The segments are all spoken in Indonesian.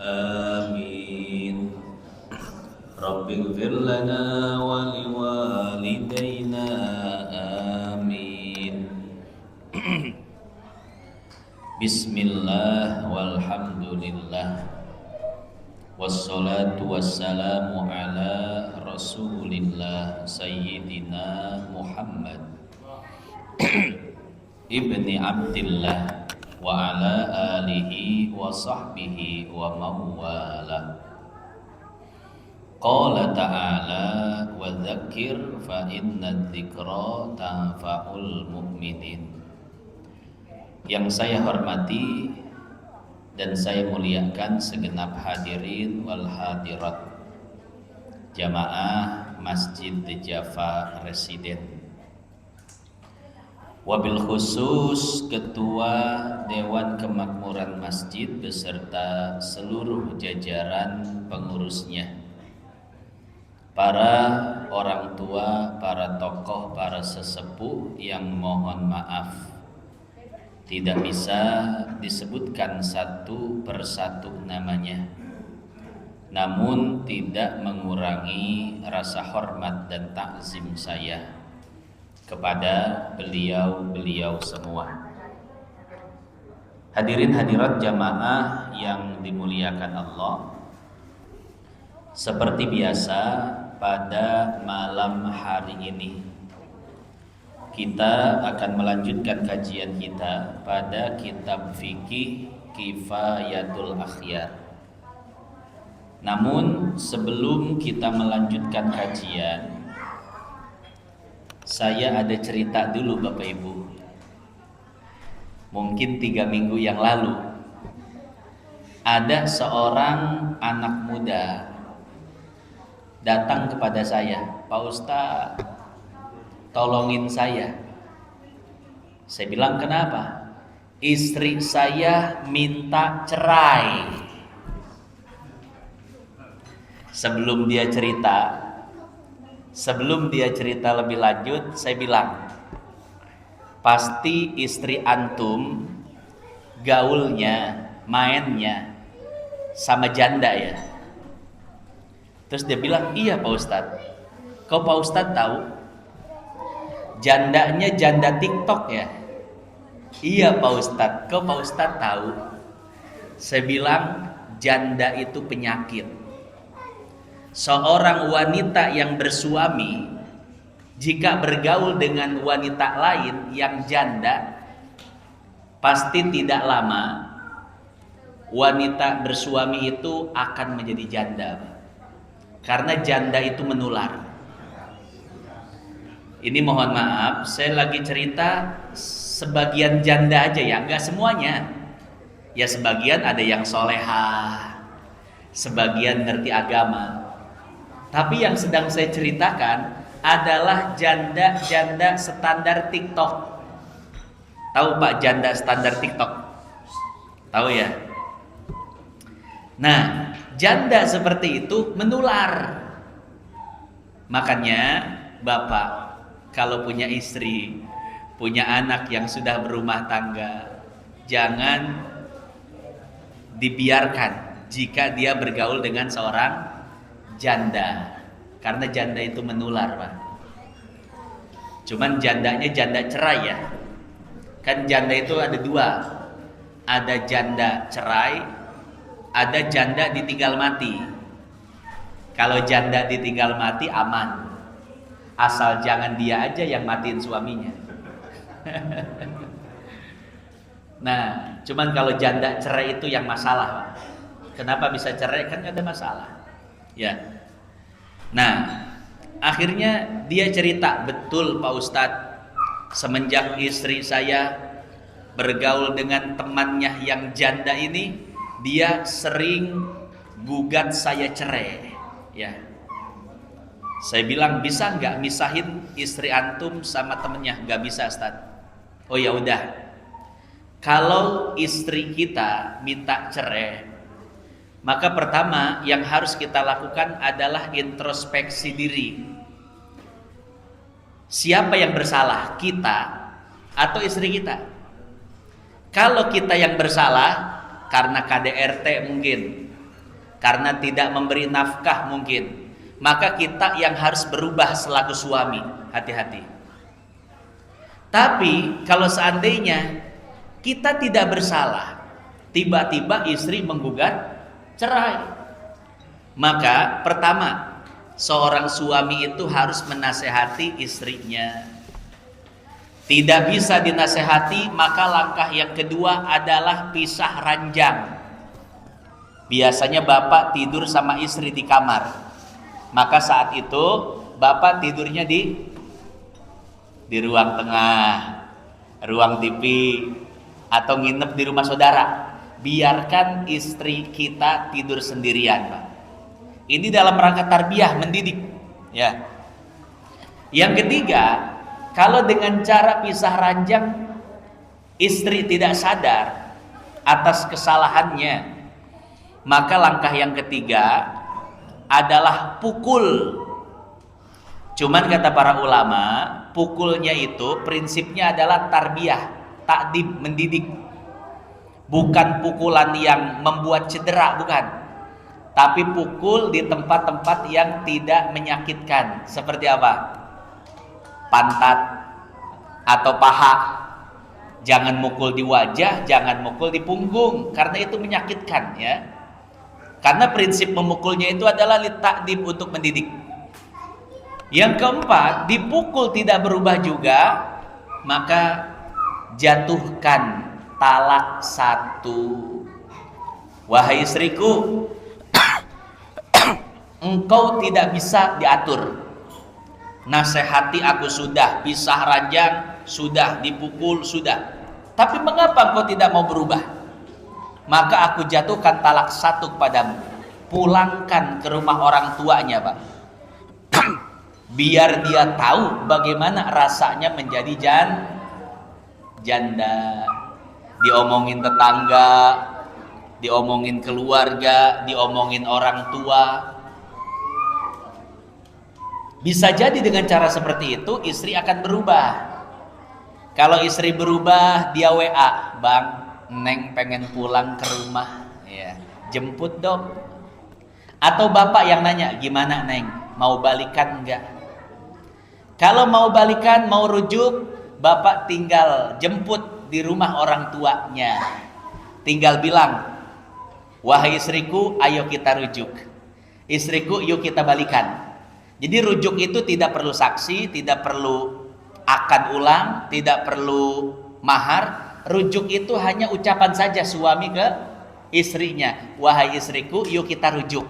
آمين رب اغفر لنا ولوالدينا آمين بسم الله والحمد لله والصلاة والسلام على رسول الله سيدنا محمد ابن عبد الله وعلى آله وصحبه ومن والاه. قال تعالى وذكر فإن الذكرى تنفعul mu'minin. Yang saya hormati dan saya muliakan segenap hadirin wal hadirat jamaah Masjid Java Residen, wabil khusus Ketua Dewan Kemakmuran Masjid beserta seluruh jajaran pengurusnya, para orang tua, para tokoh, para sesepuh yang mohon maaf tidak bisa disebutkan satu persatu namanya, namun tidak mengurangi rasa hormat dan takzim saya kepada beliau-beliau semua. Hadirin hadirat jamaah yang dimuliakan Allah, seperti biasa pada malam hari ini kita akan melanjutkan kajian kita pada kitab fikih Kifayatul Akhyar. Namun sebelum kita melanjutkan kajian, saya ada cerita dulu Bapak Ibu. Mungkin 3 minggu yang lalu ada seorang anak muda datang kepada saya, "Pak Ustadz, tolongin saya." Saya bilang, "Kenapa?" "Istri saya minta cerai." Sebelum dia cerita lebih lanjut, saya bilang, "Pasti istri antum gaulnya, mainnya sama janda ya?" Terus dia bilang, "Iya Pak Ustadz." "Kok Pak Ustadz tahu?" "Jandanya janda TikTok ya?" "Iya Pak Ustadz." "Kok Pak Ustadz tahu?" Saya bilang, janda itu penyakit. Seorang wanita yang bersuami jika bergaul dengan wanita lain yang janda, pasti tidak lama wanita bersuami itu akan menjadi janda. Karena janda itu menular. Ini mohon maaf, saya lagi cerita sebagian janda aja ya, nggak semuanya. Ya sebagian ada yang solehah, sebagian ngerti agama. Tapi yang sedang saya ceritakan adalah janda-janda standar TikTok. Tahu Pak janda standar TikTok? Tahu ya? Nah, janda seperti itu menular. Makanya Bapak kalau punya istri, punya anak yang sudah berumah tangga, jangan dibiarkan jika dia bergaul dengan seorang janda, karena janda itu menular Pak. Cuman jandanya janda cerai ya. Kan janda itu ada 2. Ada janda cerai, ada janda ditinggal mati. Kalau janda ditinggal mati aman, asal jangan dia aja yang matiin suaminya. Nah, cuman kalau janda cerai itu yang masalah Pak. Kenapa bisa cerai? Kan gak ada masalah ya. Nah, akhirnya dia cerita, "Betul Pak Ustadz, semenjak istri saya bergaul dengan temannya yang janda ini, dia sering gugat saya cerai." Ya. Saya bilang, "Bisa nggak misahin istri antum sama temennya?" "Nggak bisa Ustadz." "Oh ya udah, kalau istri kita minta cerai, maka pertama yang harus kita lakukan adalah introspeksi diri. Siapa yang bersalah, kita atau istri kita? Kalau kita yang bersalah karena KDRT mungkin, karena tidak memberi nafkah mungkin, maka kita yang harus berubah selaku suami. Hati-hati. Tapi kalau seandainya kita tidak bersalah, tiba-tiba istri menggugat cerai, maka pertama, seorang suami itu harus menasehati istrinya. Tidak bisa dinasehati, maka langkah yang kedua adalah pisah ranjang. Biasanya bapak tidur sama istri di kamar, maka saat itu bapak tidurnya di ruang tengah, ruang TV, atau nginep di rumah saudara. Biarkan istri kita tidur sendirian, Pak. Ini dalam rangka tarbiyah, mendidik, ya. Yang ketiga, kalau dengan cara pisah ranjang istri tidak sadar atas kesalahannya, maka langkah yang ketiga adalah pukul. Cuman kata para ulama, pukulnya itu prinsipnya adalah tarbiyah, takdib, mendidik. Bukan pukulan yang membuat cedera, bukan. Tapi pukul di tempat-tempat yang tidak menyakitkan. Seperti apa? Pantat atau paha. Jangan mukul di wajah, jangan mukul di punggung, karena itu menyakitkan, ya. Karena prinsip memukulnya itu adalah litakdib, untuk mendidik. Yang keempat, dipukul tidak berubah juga, maka jatuhkan talak 1. Wahai istriku, engkau tidak bisa diatur. Nasihati aku sudah, pisah ranjang sudah, dipukul sudah. Tapi mengapa engkau tidak mau berubah? Maka aku jatuhkan talak 1 kepadamu. Pulangkan ke rumah orang tuanya, Pak. Biar dia tahu bagaimana rasanya menjadi janda. Diomongin tetangga, diomongin keluarga, diomongin orang tua. Bisa jadi dengan cara seperti itu istri akan berubah. Kalau istri berubah, dia WA, "Bang, Neng pengen pulang ke rumah, ya, jemput dong." Atau bapak yang nanya, "Gimana Neng, mau balikan enggak?" Kalau mau balikan, mau rujuk, bapak tinggal jemput di rumah orang tuanya. Tinggal bilang, "Wahai istriku, ayo kita rujuk. Istriku, yuk kita balikan." Jadi rujuk itu tidak perlu saksi, tidak perlu akad ulang, tidak perlu mahar. Rujuk itu hanya ucapan saja suami ke istrinya, "Wahai istriku, yuk kita rujuk."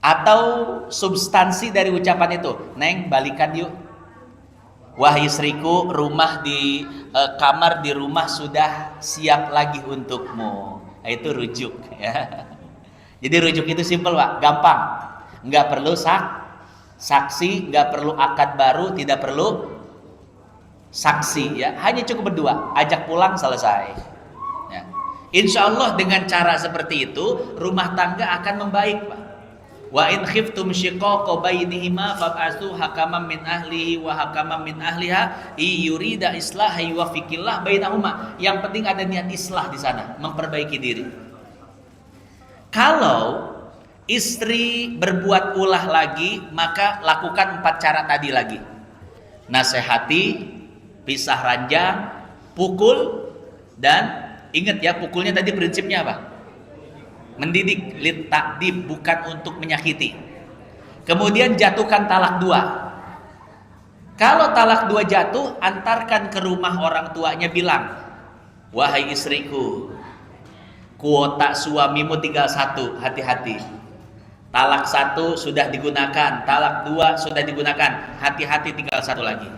Atau substansi dari ucapan itu, "Neng, balikan yuk. Wahai istriku, rumah di kamar di rumah sudah siap lagi untukmu." Nah, itu rujuk, ya. Jadi rujuk itu simpel, Pak, gampang. Nggak perlu saksi, nggak perlu akad baru, tidak perlu saksi, ya. Hanya cukup berdua, ajak pulang, selesai. Ya. Insya Allah dengan cara seperti itu rumah tangga akan membaik, Pak. Wa in khiftum shiqaqa bainihima fab'atsu hakaman min ahlihi wa hakaman min ahliha yurida islaha yuwaffiqillah bainahuma. Yang penting ada niat islah di sana, memperbaiki diri. Kalau istri berbuat ulah lagi, maka lakukan 4 cara tadi lagi. Nasihati, pisah ranjang, pukul, dan ingat ya, pukulnya tadi prinsipnya apa? Mendidik, lit takdib, bukan untuk menyakiti. Kemudian jatuhkan talak 2. Kalau talak 2 jatuh, antarkan ke rumah orang tuanya, bilang, "Wahai istriku, kuota suamimu tinggal 1, hati-hati. Talak 1 sudah digunakan, talak 2 sudah digunakan, hati-hati, tinggal 1 lagi."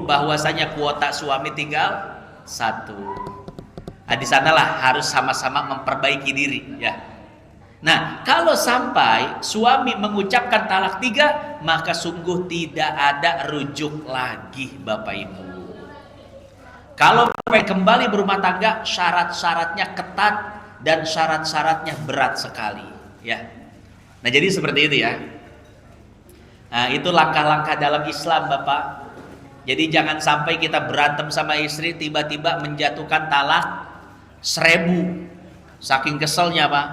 Bahwasanya kuota suami tinggal 1. Nah, di sanalah harus sama-sama memperbaiki diri, ya. Nah, kalau sampai suami mengucapkan talak 3, maka sungguh tidak ada rujuk lagi, Bapak Ibu. Kalau kembali berumah tangga, syarat-syaratnya ketat dan syarat-syaratnya berat sekali, ya. Nah jadi seperti itu ya. Nah itu langkah-langkah dalam Islam Bapak. Jadi jangan sampai kita berantem sama istri tiba-tiba menjatuhkan talak 1000. Saking keselnya Pak.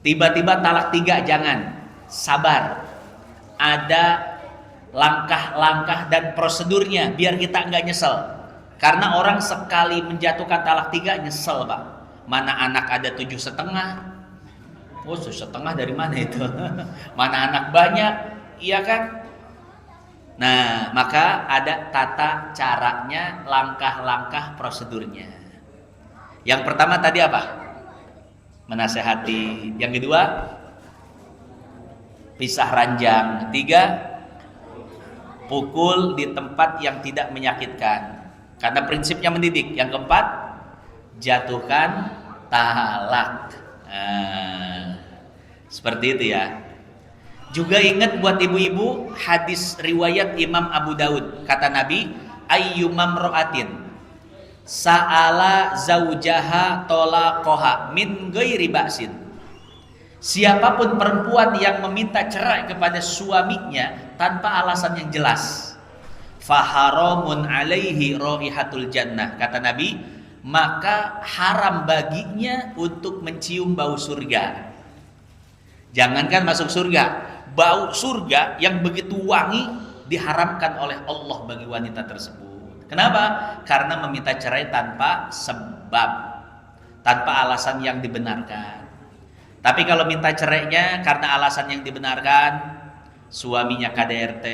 Tiba-tiba talak 3, jangan. Sabar. Ada langkah-langkah dan prosedurnya biar kita nggak nyesel. Karena orang sekali menjatuhkan talak 3 nyesel Pak. Mana anak ada 7,5. Oh 7,5 dari mana itu? Mana anak banyak, iya kan? Nah maka ada tata caranya, langkah-langkah prosedurnya. Yang pertama tadi apa? Menasehati. Yang kedua pisah ranjang. 3 pukul di tempat yang tidak menyakitkan. Karena prinsipnya mendidik. Yang keempat jatuhkan talak. Seperti itu ya. Juga ingat buat ibu-ibu hadis riwayat Imam Abu Daud. Kata Nabi, ayyumam ro'atin sa'ala zaujaha tolaqoha min ghairi ba'sin. Siapapun perempuan yang meminta cerai kepada suaminya tanpa alasan yang jelas, faharamun alaihi raihatul jannah. Kata Nabi, maka haram baginya untuk mencium bau surga. Jangankan masuk surga, bau surga yang begitu wangi diharamkan oleh Allah bagi wanita tersebut. Kenapa? Karena meminta cerai tanpa sebab, tanpa alasan yang dibenarkan. Tapi kalau minta cerainya karena alasan yang dibenarkan, suaminya KDRT,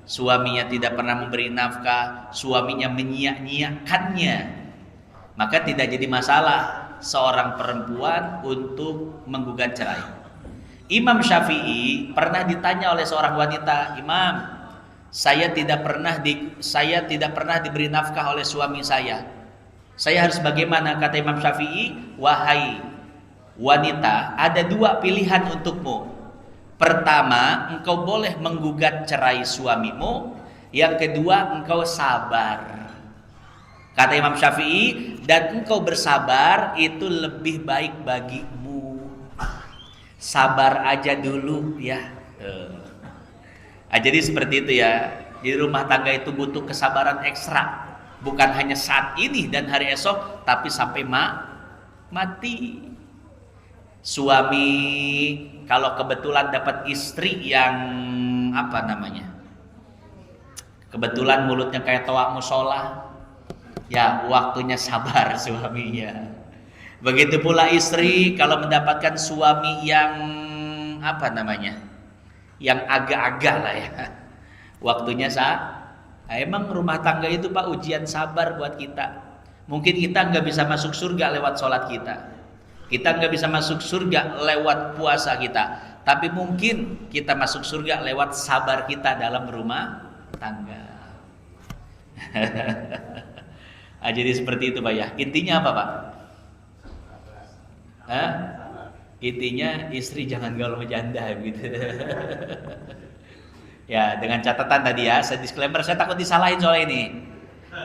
suaminya tidak pernah memberi nafkah, suaminya menyia-nyiakannya, maka tidak jadi masalah seorang perempuan untuk menggugat cerai. Imam Syafi'i pernah ditanya oleh seorang wanita, Imam, saya tidak pernah diberi nafkah oleh suami saya. Saya harus bagaimana? Kata Imam Syafi'i, wahai wanita, ada 2 pilihan untukmu. Pertama, engkau boleh menggugat cerai suamimu. Yang kedua, engkau sabar. Kata Imam Syafi'i, dan engkau bersabar itu lebih baik bagimu. Sabar aja dulu ya. Jadi seperti itu ya. Di rumah tangga itu butuh kesabaran ekstra. Bukan hanya saat ini dan hari esok, tapi sampai mati. Suami kalau kebetulan dapat istri yang kebetulan mulutnya kayak toa musola, ya waktunya sabar suaminya. Begitu pula istri kalau mendapatkan suami yang yang agak-agak lah ya, waktunya emang rumah tangga itu Pak ujian sabar buat kita. Mungkin kita nggak bisa masuk surga lewat sholat kita nggak bisa masuk surga lewat puasa kita, tapi mungkin kita masuk surga lewat sabar kita dalam rumah tangga. Jadi seperti itu Pak ya. Intinya apa Pak? Intinya istri jangan galau janda gitu. Ya dengan catatan tadi ya, saya disclaimer, saya takut disalahin soal ini.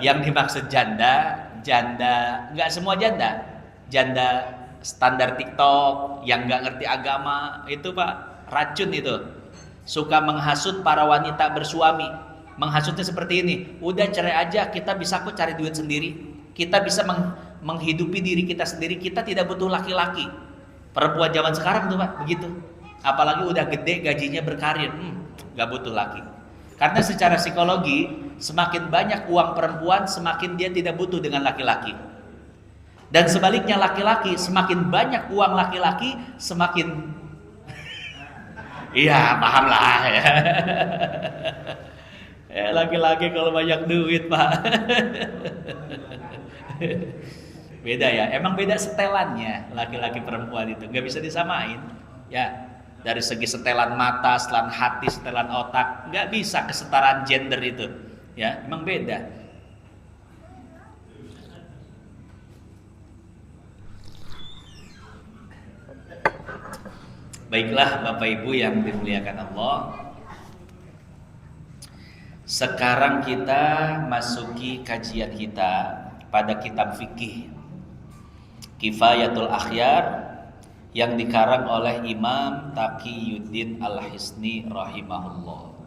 Yang dimaksud janda nggak semua janda standar TikTok yang nggak ngerti agama itu Pak, racun itu. Suka menghasut para wanita bersuami. Menghasutnya seperti ini, udah cerai aja, kita bisa kok cari duit sendiri, kita bisa menghidupi diri kita sendiri, kita tidak butuh laki-laki. Perempuan zaman sekarang tuh Pak begitu. Apalagi udah gede gajinya berkarir, gak butuh laki. Karena secara psikologi semakin banyak uang perempuan, semakin dia tidak butuh dengan laki-laki. Dan sebaliknya laki-laki, semakin banyak uang laki-laki, semakin iya paham lah ya. Laki-laki kalau banyak duit Pak. Beda ya, emang beda setelannya laki-laki perempuan itu, nggak bisa disamain ya. Dari segi setelan mata, setelan hati, setelan otak, nggak bisa kesetaraan gender itu ya, emang beda. Baiklah Bapak Ibu yang dimuliakan Allah, sekarang kita masuki kajian kita pada kitab fikih Kifayatul Akhyar yang dikarang oleh Imam Taqiyuddin Al-Hisni rahimahullah.